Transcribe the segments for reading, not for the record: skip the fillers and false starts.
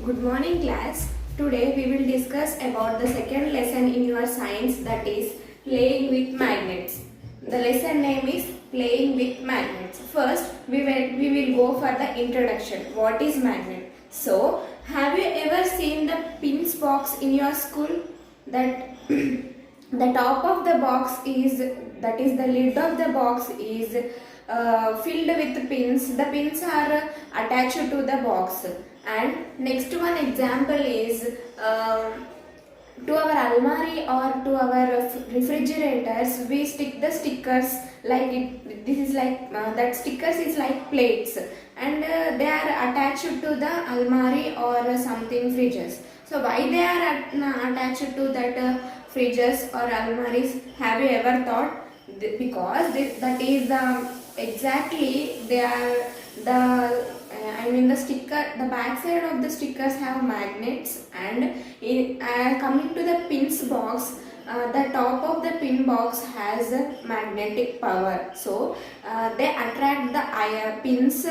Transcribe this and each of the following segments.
Good morning class. Today we will discuss about the second lesson in your science, that is playing with magnets. The lesson name is playing with magnets. First we will go for the introduction. What is magnet? So have you ever seen the pins box in your school? That the top of the box is, that is the lid of the box is filled with pins. The pins are attached to the box. And next one example is to our almari or to our refrigerators we stick the stickers like it. This is like that stickers is like plates, and they are attached to the almari or something fridges. So why they are attached to that fridges or almaris? Have you ever thought? Because that is the exactly they are the the sticker, the back side of the stickers have magnets, and coming to the pins box, the top of the pin box has a magnetic power. So they attract the pins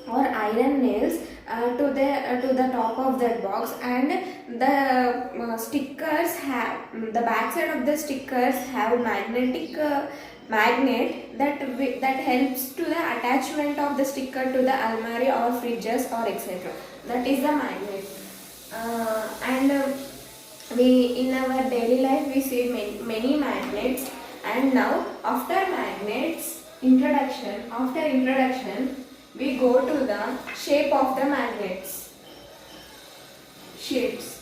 or iron nails to the top of that box, and the stickers have, the back side of the stickers have magnetic magnet that helps to the attachment of the sticker to the almari or fridges or etc. That is the magnet. And we in our daily life we see many magnets. And now after introduction we go to the shape of the magnets. Shapes.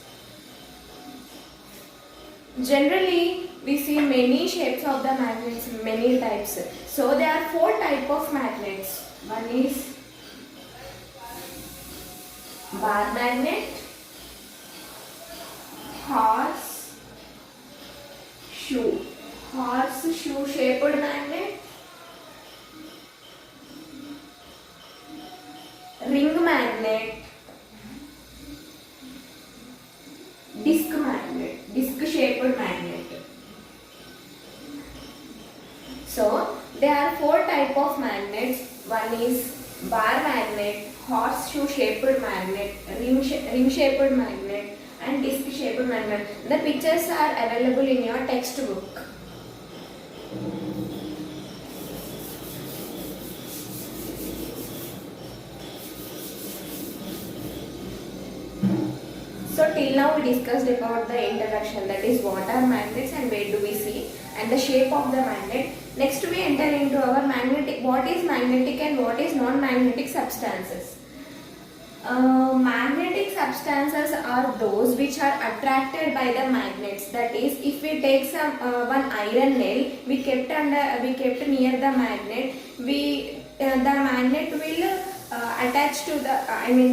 Generally, we see many shapes of the magnets, many types. So there are four type of magnets. One is bar magnet, horseshoe shaped magnet, ring magnet, disc shaped magnet. So there are four type of magnets. One is bar magnet, horseshoe shaped magnet, ring shaped magnet, and disc shaped magnet. The pictures are available in your textbook. So till now we discussed about the introduction, that is what are magnets and where do we see, and the shape of the magnet. Next we enter into our magnetic, what is magnetic and what is non-magnetic substances. Magnetic substances are those which are attracted by the magnets. That is, if we take some one iron nail we kept near the magnet, the magnet will attach to the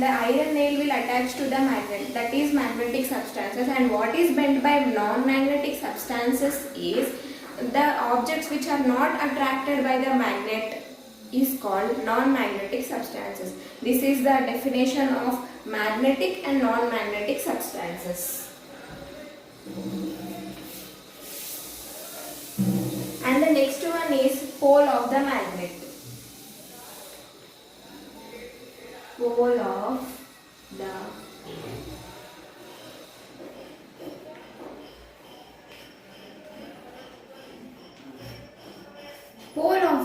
the iron nail will attach to the magnet. That is magnetic substances. And what is meant by non-magnetic substances is the objects which are not attracted by the magnet is called non-magnetic substances. This is the definition of magnetic and non-magnetic substances. And the next one is pole of the magnet. Pole of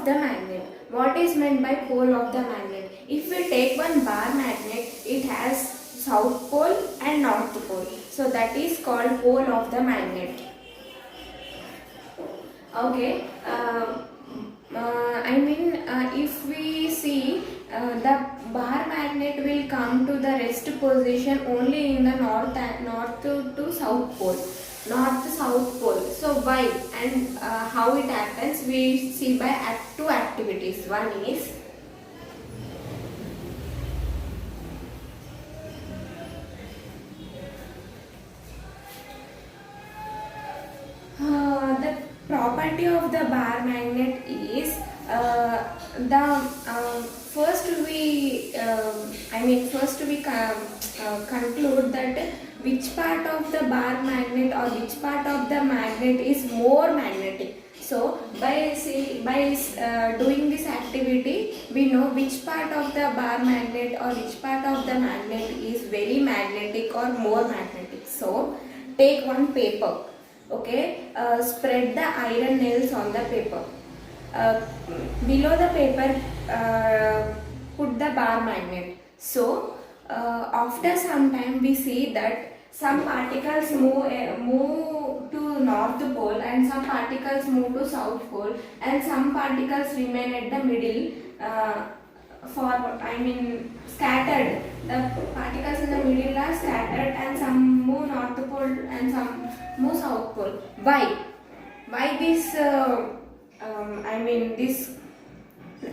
the magnet. What is meant by pole of the magnet? If we take one bar magnet, it has south pole and north pole. So that is called pole of the magnet. Okay. If we see the bar magnet will come to the rest position only in the north to south pole. North south pole. So why and how it happens, we see by two activities. One is the property of the bar magnet is the first we conclude that which part of the bar magnet or which part of the magnet is more magnetic. So by doing this activity we know which part of the bar magnet or which part of the magnet is very magnetic or more magnetic. So take one paper, okay, spread the iron nails on the paper. uh, Below the paper, put the bar magnet. So after some time we see that some particles move to north pole and some particles move to south pole and some particles remain at the middle, scattered. The particles in the middle are scattered and some move north pole and some move south pole. Why this this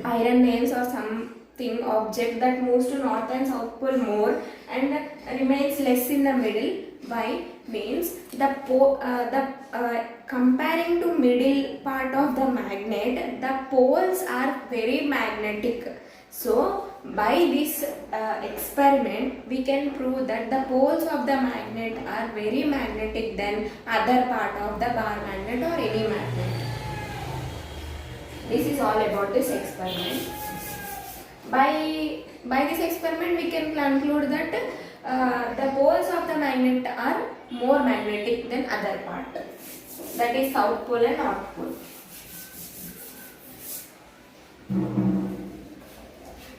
iron nails or something object that moves to north and south pole more and remains less in the middle? Why? Means comparing to middle part of the magnet, the poles are very magnetic. So by this experiment we can prove that the poles of the magnet are very magnetic than other part of the bar magnet or any magnet. This is all about this experiment. By this experiment we can conclude that the poles of the magnet are more magnetic than other part, that is south pole and north pole.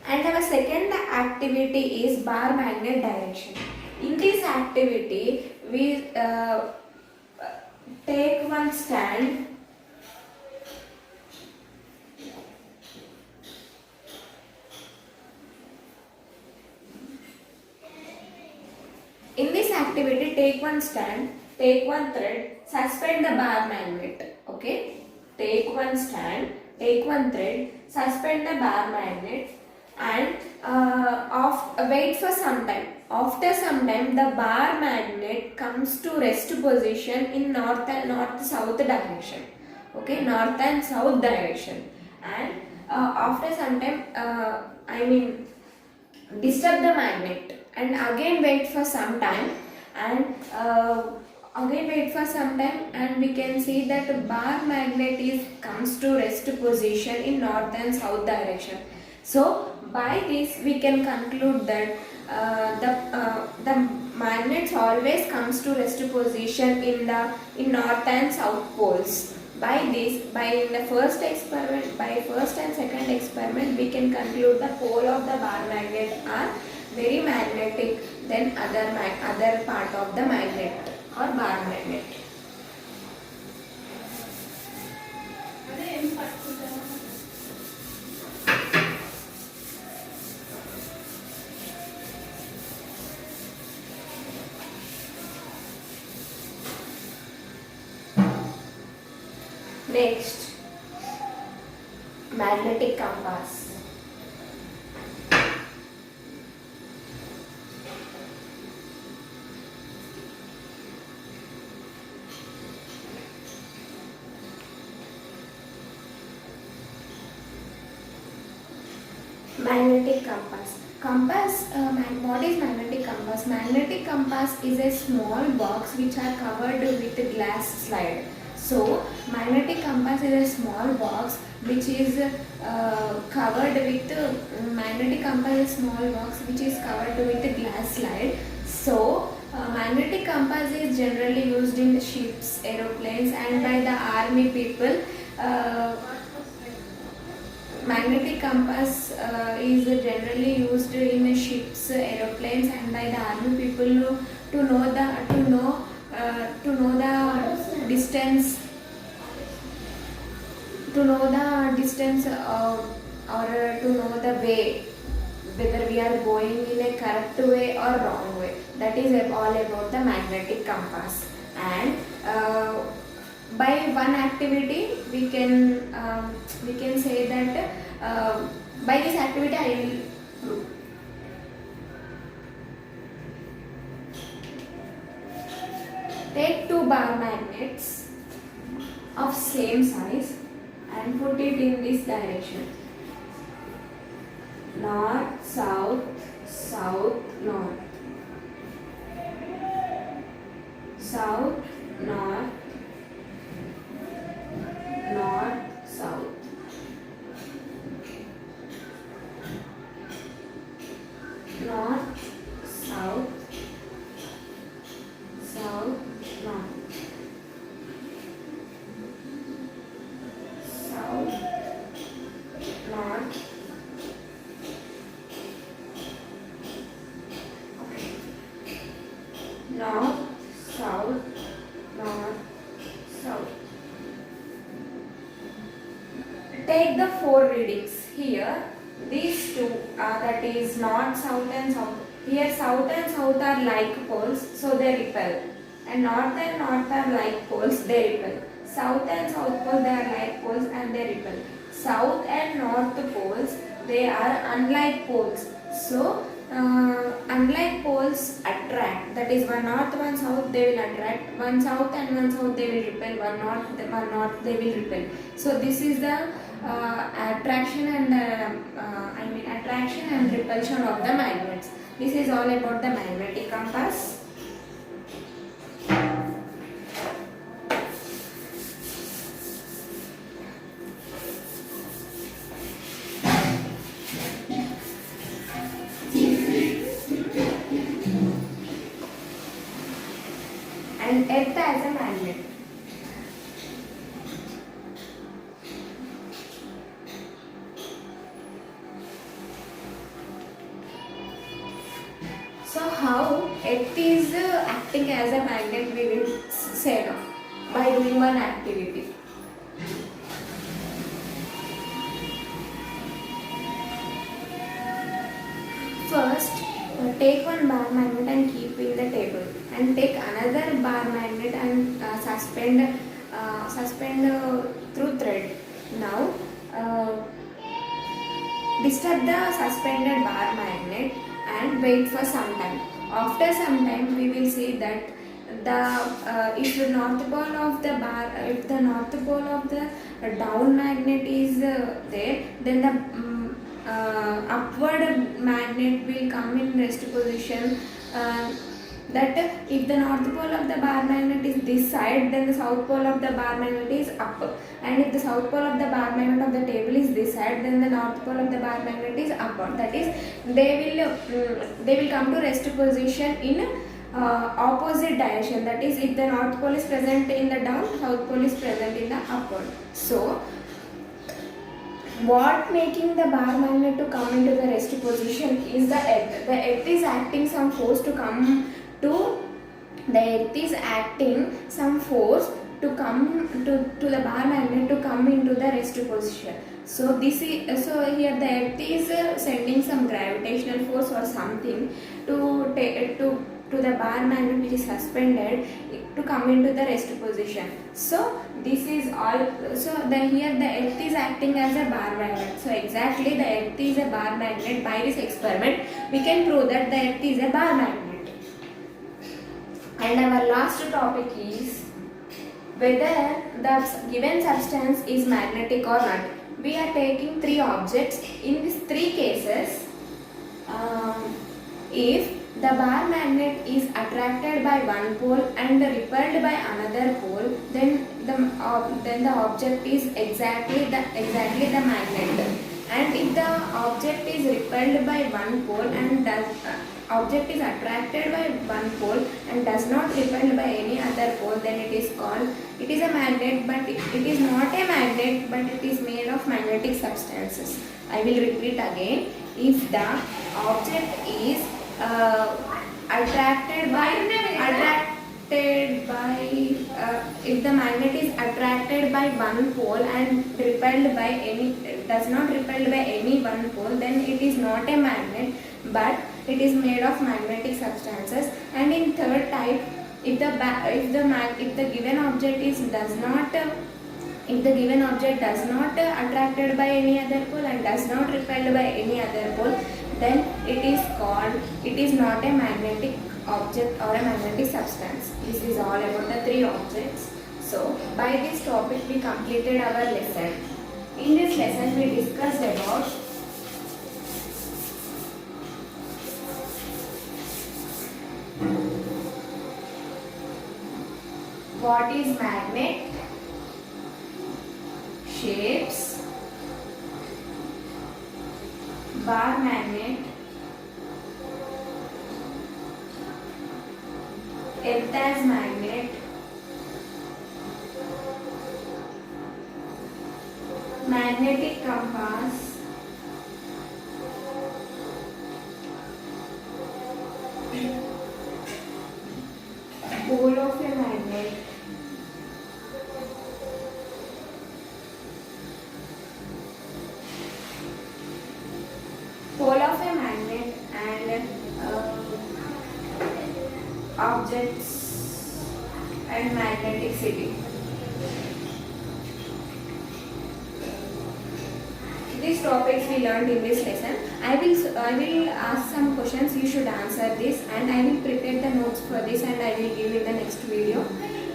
And our second activity is bar magnet direction. In this activity we take one stand. In this activity, take one stand, take one thread, suspend the bar magnet. Okay? Take one stand, take one thread, suspend the bar magnet, and wait for some time. After some time, the bar magnet comes to rest position in north-south direction. Okay? North and south direction. And after some time, disturb the magnet and again wait for some time and we can see that bar magnet comes to rest position in north and south direction. So by this we can conclude that the magnets always comes to rest position in north and south poles. By the first and second experiment, we can conclude the pole of the bar magnet are very magnetic than other part of the magnet or bar magnet. Next, magnetic compass. Magnetic compass. What is magnetic compass? Magnetic compass is a small box which are covered with a glass slide. So, magnetic compass is a small box which is covered with a glass slide. So, magnetic compass is generally used in ships, aeroplanes, and by the army people. Magnetic compass is generally used in ships, aeroplanes, and by the army people to know the distance, or to know the way, whether we are going in a correct way or wrong way. That is all about the magnetic compass. And by one activity we can say that by this activity I will prove. Take two bar magnets of same size and put it in this direction: north, south, south, north, south, north, north, south. North, south, north, south, north, south. Take the four readings here. These two, that is north, south and south. Here south and south are like poles, so they repel. And north are like poles, they repel. South and south poles, they are like poles and they repel. South and north poles, they are unlike poles. So, unlike poles attract, that is one north, one south, they will attract. One south and one south, they will repel. One north, they will repel. So, this is the attraction and attraction and repulsion of the magnets. This is all about the magnetic compass. And Earth as a magnet. So how Earth is acting as a magnet, we will say now by doing one activity. First, take one bar magnet and keep in the table, and take another bar magnet and suspend through thread. Now, disturb the suspended bar magnet and wait for some time. After some time, we will see that if the north pole of the down magnet is there, then the upward magnet will come in rest position. That if the north pole of the bar magnet is this side, then the south pole of the bar magnet is up, and if the south pole of the bar magnet of the table is this side, then the north pole of the bar magnet is upward. That is, they will come to rest position in opposite direction. That is, if the north pole is present in the down, south pole is present in the upward. So, what making the bar magnet to come into the rest position is the earth. The earth is acting some force to come to the earth is acting some force to come to the bar magnet to come into the rest position. So this is here the earth is sending some gravitational force or something to the bar magnet which is suspended to come into the rest position. So this is all. So here the earth is acting as a bar magnet. So exactly the earth is a bar magnet. By this experiment we can prove that the earth is a bar magnet. And our last topic is whether the given substance is magnetic or not. We are taking three objects. In these three cases, if the bar magnet is attracted by one pole and repelled by another pole, then the object is exactly the magnet. And if the object is repelled by one pole and object is attracted by one pole and does not repelled by any other pole, then it is a magnet, but it is not a magnet, but it is made of magnetic substances. I will repeat again. If the object is if the magnet is attracted by one pole and does not repelled by any one pole, then it is not a magnet, but it is made of magnetic substances. And in third type, if the given object does not attracted by any other pole and does not repelled by any other pole, then it is not a magnetic object or a magnetic substance. This is all about the three objects. So by this topic we completed our lesson. In this lesson we discussed about what is magnet, shapes, bar magnet, earth as magnet, magnetic compass, objects and magneticity. These topics we learned in this lesson. I will ask some questions. You should answer this, and I will prepare the notes for this, and I will give in the next video.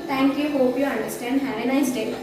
Thank you. Hope you understand. Have a nice day.